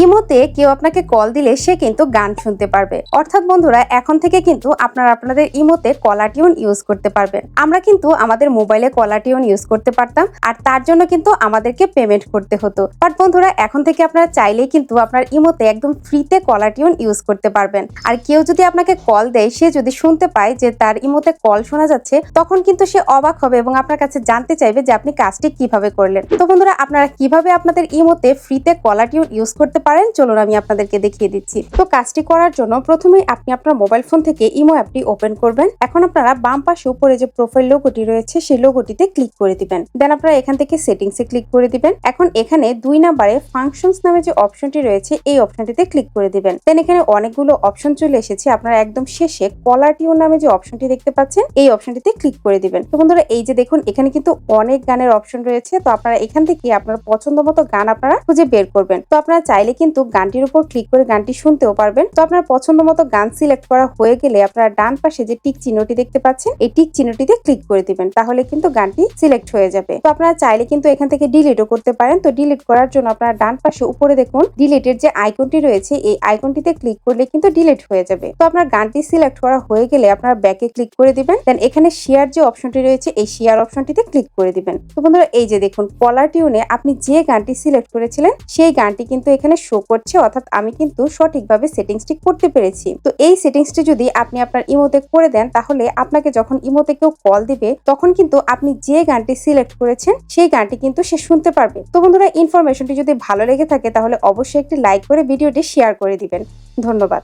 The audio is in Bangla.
ইমোতে কেউ আপনাকে কল দিলে সে কিন্তু গান শুনতে পারবে। অর্থাৎ বন্ধুরা, এখন থেকে কিন্তু আপনারা আপনাদের ইমোতে কলার টিউন ইউজ করতে পারবেন। আমরা কিন্তু আমাদের মোবাইলে কলার টিউন ইউজ করতে পারতাম, আর তার জন্য কিন্তু আমাদেরকে পেমেন্ট করতে হতো। বাট বন্ধুরা, এখন থেকে আপনারা চাইলেই কিন্তু আপনার ইমোতে একদম ফ্রিতে কলার টিউন ইউজ করতে পারবেন। আর কেউ যদি আপনাকে কল দেয়, সে যদি শুনতে পায় যে তার ইমোতে কল শোনা যাচ্ছে, তখন কিন্তু সে অবাক হবে এবং আপনার কাছে জানতে চাইবে যে আপনি কাজটি কিভাবে করলেন। তো বন্ধুরা, আপনারা কিভাবে আপনাদের ইমোতে ফ্রিতে কলার টিউন ইউজ করতে পারেন, চলুন আমি আপনাদেরকে দেখিয়ে দিচ্ছি। তো কাজটি করার জন্য প্রথমেই আপনি আপনার মোবাইল ফোন থেকে ইমো অ্যাপটি ওপেন করবেন। এখন আপনারা বাম পাশে উপরে যে প্রোফাইল লোগোটি রয়েছে সেই লোগোটিতে ক্লিক করে দিবেন। দেন আপনারা এখান থেকে সেটিংসে ক্লিক করে দিবেন। এখন এখানে 2 নম্বরে ফাংশনস নামে যে অপশনটি রয়েছে এই অপশনটিতে ক্লিক করে দিবেন। দেন এখানে অনেকগুলো অপশন চলে এসেছে। আপনারা একদম শেষে কলার টিউন নামে যে অপশনটি দেখতে পাচ্ছেন এই অপশনটিতে ক্লিক করে দিবেন। তো বন্ধুরা, এই যে দেখুন, এখানে কিন্তু অনেক গানের অপশন রয়েছে। তো আপনারা এখান থেকে আপনার পছন্দ মতো গান আপনারা খুঁজে বের করবেন। তো আপনারা চাইলে কিন্তু গানটির উপর ক্লিক করে গানটি শুনতেও পারবেন। তো আপনার পছন্দ মতো গান সিলেক্ট করা হয়ে গেলে আপনারা ডান পাশে যে টিক চিহ্নটি দেখতে পাচ্ছেন এই টিক চিহ্নটিতে ক্লিক করে দিবেন। তাহলে কিন্তু গানটি সিলেক্ট হয়ে যাবে। তো আপনারা চাইলে কিন্তু এখান থেকে ডিলিটও করতে পারেন। তো ডিলিট করার জন্য আপনারা ডান পাশে উপরে দেখুন ডিলিটের যে আইকনটি রয়েছে এই আইকনটিতে ক্লিক করলে কিন্তু ডিলিট হয়ে যাবে। তো আপনার গানটি সিলেক্ট করা হয়ে গেলে আপনারা ব্যাকে ক্লিক করে দিবেন। দেন এখানে শেয়ার যে অপশনটি রয়েছে এই শেয়ার অপশনটিতে ক্লিক করে দিবেন। তো বন্ধুরা, এই যে দেখুন কলার টিউনে আপনি যে গানটি সিলেক্ট করেছিলেন সেই গানটি কিন্তু এখানে শো করছে। অর্থাৎ আমি কিন্তু সঠিকভাবে সেটিংসটি করতে পেরেছি। তো এই সেটিংসটি যদি আপনি আপনার ইমোতে করে দেন, তাহলে আপনাকে যখন ইমোতে কেউ কল দিবে তখন কিন্তু আপনি যে গানটি সিলেক্ট করেছেন সেই গানটি কিন্তু সে শুনতে পারবে। তো বন্ধুরা, ইনফরমেশনটি যদি ভালো লেগে থাকে তাহলে অবশ্যই একটি লাইক করে ভিডিওটি শেয়ার করে দিবেন। ধন্যবাদ।